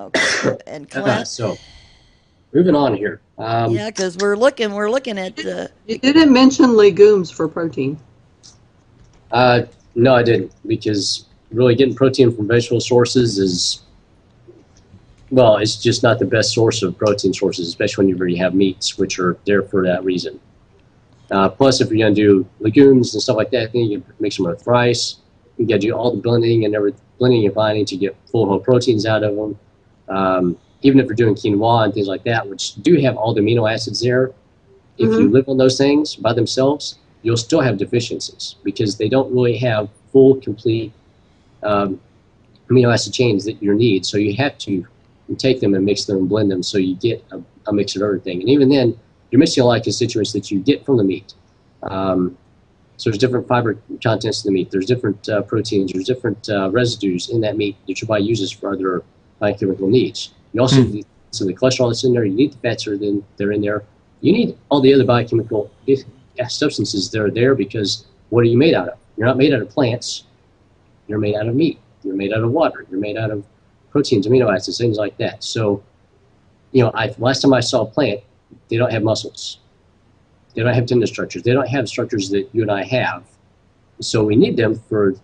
Okay. And Clint? So, moving on here. Yeah, because we're looking at. You didn't mention legumes for protein. No, I didn't, because really getting protein from vegetable sources is, well, it's just not the best source of protein sources, especially when you already have meats, which are there for that reason. Plus, if you're going to do legumes and stuff like that, then you can mix them with rice. You got to do all the blending and blending and binding to get full whole proteins out of them. Even if you're doing quinoa and things like that, which do have all the amino acids there, if you live on those things by themselves, you'll still have deficiencies because they don't really have full, complete amino acid chains that you need. So you have to take them and mix them and blend them so you get a mix of everything. And even then, you're missing a lot of constituents that you get from the meat. So there's different fiber contents in the meat. There's different proteins. There's different residues in that meat that your body uses for other biochemical needs. You also need some of the cholesterol that's in there. You need the fats that are in there. You need all the other biochemical substances that are there because what are you made out of? You're not made out of plants. You're made out of meat. You're made out of water. You're made out of proteins, amino acids, things like that. So, last time I saw a plant, they don't have muscles. They don't have tendon structures. They don't have structures that you and I have. So we need them for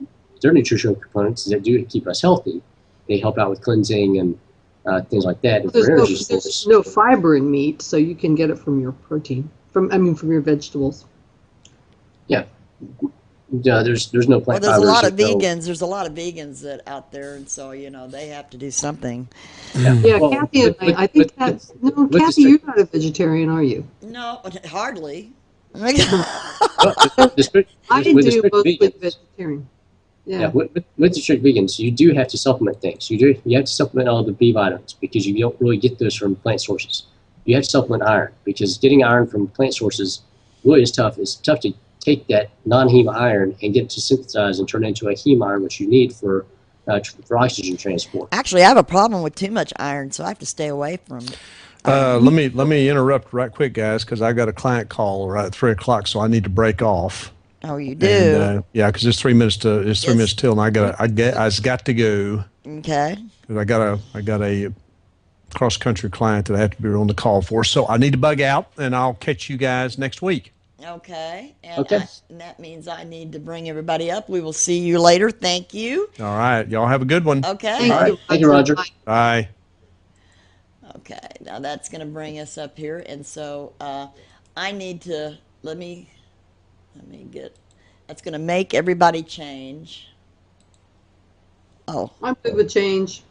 their nutritional components that do keep us healthy. They help out with cleansing and things like that. There's no fiber in meat, so you can get it from your protein. From your vegetables. Yeah. There's no plant Well, there's fibers. a lot of vegans. There's a lot of vegans that out there, and so they have to do something. Yeah, well, Kathy I think that's no, Kathy, you're not a vegetarian, are you? No, hardly. I do mostly vegetarian. Yeah. With the strict vegans, you do have to supplement things. You have to supplement all the B vitamins because you don't really get those from plant sources. You have to supplement iron because getting iron from plant sources really is tough. It's tough to take that non-heme iron and get it to synthesize and turn it into a heme iron, which you need for oxygen transport. Actually, I have a problem with too much iron, so I have to stay away from. Let me interrupt right quick, guys, because I got a client call right at 3 o'clock, so I need to break off. Oh, you do? And, yeah, because it's 3 minutes till, and I got to go. Okay. Because I got a cross country client that I have to be on the call for, so I need to bug out, and I'll catch you guys next week. Okay. And that means I need to bring everybody up. We will see you later. Thank you. All right. Y'all have a good one. Okay. All right. Thank you, Roger. Bye. Okay. Now that's going to bring us up here. And so I need to, let me get, that's going to make everybody change. Oh. I'm good with change.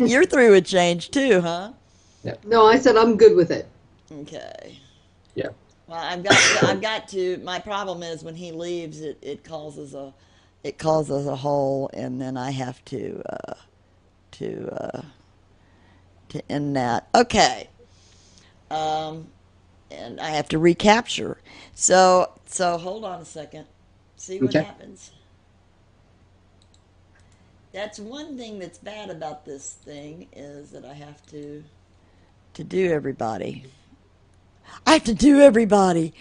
You're through with change too, huh? Yeah. No, I said I'm good with it. Okay. Yeah. Well, I've got to. My problem is when he leaves, it causes a hole, and then I have to end that. Okay. And I have to recapture. So hold on a second. See what happens. That's one thing that's bad about this thing is that I have to do everybody. I have to do everybody.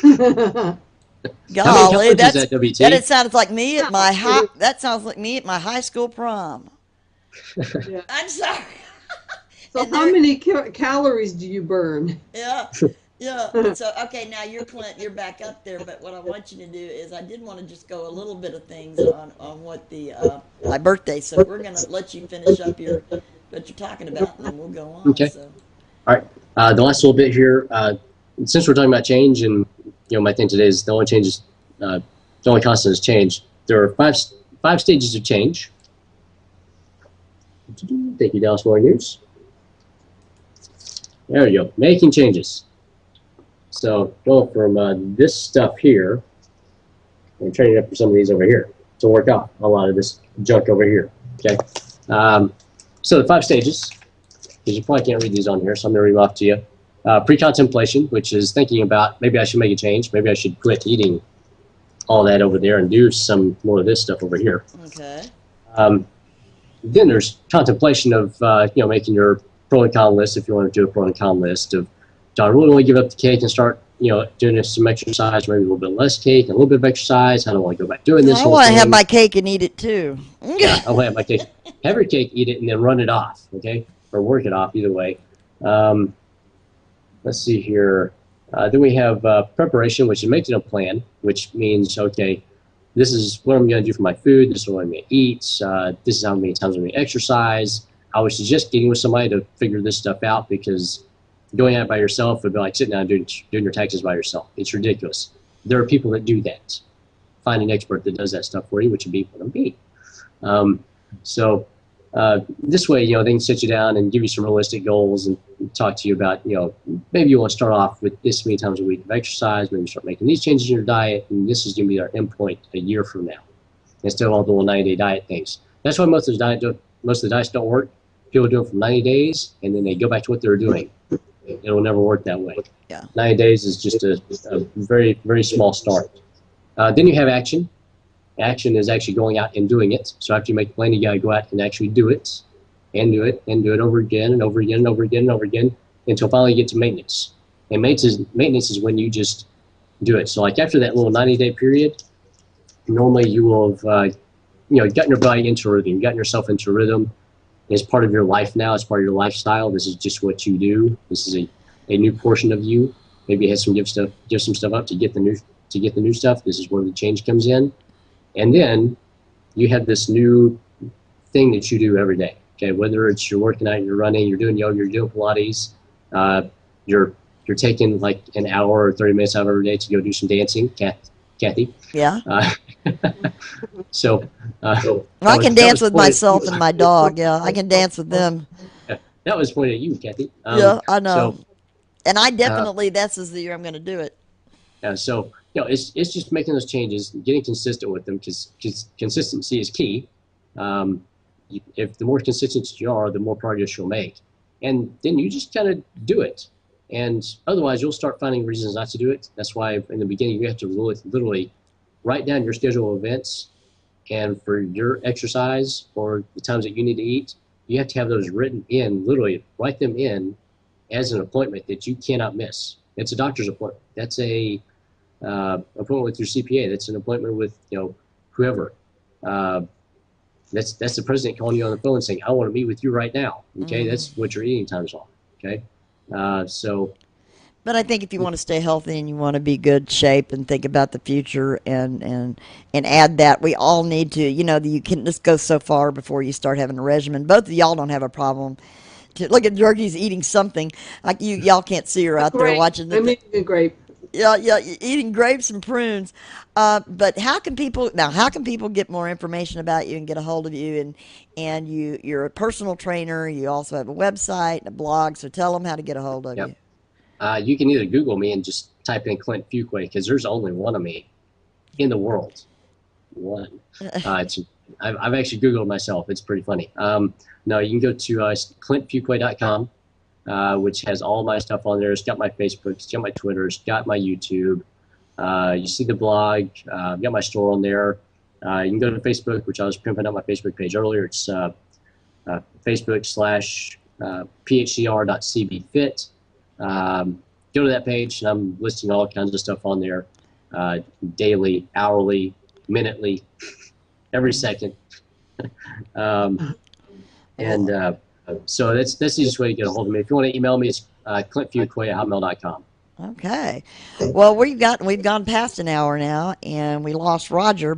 Golly, that sounds like me at my high school prom. Yeah. I'm sorry. So how many calories do you burn? Yeah. Yeah. So okay, now you're back up there. But what I want you to do is I did want to just go a little bit of things on what my birthday. So we're gonna let you finish up what you're talking about, and then we'll go on. Okay. So. All right. The last little bit here, since we're talking about change, and my thing today is the only change is the only constant is change. There are five stages of change. Thank you, Dallas Morning News. There we go. Making changes. So going from this stuff here, and training up for some of these over here to work out a lot of this junk over here. Okay. So the 5 stages. Because you probably can't read these on here, so I'm going to read them off to you. Pre-contemplation, which is thinking about maybe I should make a change, maybe I should quit eating all that over there and do some more of this stuff over here. Okay. Then there's contemplation of making your pro and con list if you want to do a pro and con list of do I really want to give up the cake and start doing some exercise, maybe a little bit less cake, a little bit of exercise. I don't want to go back doing this I whole want to thing. have my cake and eat it too. Yeah, I want to have my cake. Have your cake, eat it, and then run it off, okay? Or work it off, either way. Let's see here. Then we have preparation, which is making a plan, which means, okay, this is what I'm going to do for my food. This is what I'm going to eat. This is how many times I'm going to exercise. I would suggest getting with somebody to figure this stuff out, because going out by yourself would be like sitting down and doing your taxes by yourself. It's ridiculous. There are people that do that. Find an expert that does that stuff for you, which would be what I'm being. This way, they can sit you down and give you some realistic goals and talk to you about, maybe you want to start off with this many times a week of exercise, maybe start making these changes in your diet, and this is going to be our endpoint a year from now, instead of all the little 90-day diet things. That's why most of the diets don't work. People do it for 90 days, and then they go back to what they were doing. It'll never work that way. Yeah. 90 days is just a very, very small start. Then you have action. Action is actually going out and doing it. So after you make the plan, you got to go out and actually do it, and do it, and do it over again, and over again, and over again, and over again, until finally you get to maintenance. And maintenance is when you just do it. So like after that little 90-day period, normally you will have gotten your body into a rhythm. You've gotten yourself into a rhythm. It's part of your life now. It's part of your lifestyle. This is just what you do. This is a new portion of you. Maybe you had some give some stuff up to get the new stuff. This is where the change comes in. And then you have this new thing that you do every day. Okay, whether it's you're working out, you're running, you're doing yoga, you're doing Pilates, you're taking like an hour or 30 minutes out of every day to go do some dancing. Kathy. Yeah. So I can dance with myself and my dog. Yeah, I can dance with them. That was pointed at you, Kathy. Yeah, I know. And I definitely, this is the year I'm going to do it. So it's just making those changes, getting consistent with them, because consistency is key. If the more consistent you are, the more progress you'll make. And then you just kind of do it. And otherwise, you'll start finding reasons not to do it. That's why in the beginning, you have to literally write down your schedule of events. And for your exercise or the times that you need to eat, you have to have those written in, literally write them in as an appointment that you cannot miss. It's a doctor's appointment. That's a appointment with your CPA. That's an appointment with whoever. That's the president calling you on the phone and saying, "I want to meet with you right now." Okay, That's what your eating times are. Okay, But I think if you want to stay healthy and you want to be good shape and think about the future and add that, we all need to. You can just go so far before you start having a regimen. Both of y'all don't have a problem. Look at Georgie's eating something. Like y'all can't see her out there watching. I'm eating a grape. Yeah, eating grapes and prunes. But how can people get more information about you and get a hold of you? And you're a personal trainer. You also have a website and a blog. So tell them how to get a hold of you. You can either Google me and just type in Clint Fuquay, because there's only one of me in the world. One. I've actually Googled myself. It's pretty funny. No, you can go to clintfuquay.com. Which has all my stuff on there. It's got my Facebook, it's got my Twitter, it's got my YouTube. You see the blog, I've got my store on there. You can go to Facebook, which I was pimping out my Facebook page earlier. It's Facebook/PHCR.CBFit. Go to that page, and I'm listing all kinds of stuff on there, daily, hourly, minutely, every second. So that's the easiest way to get a hold of me. If you want to email me, it's clintfuquay@hotmail.com. Okay. Well, we've gone past an hour now, and we lost Roger.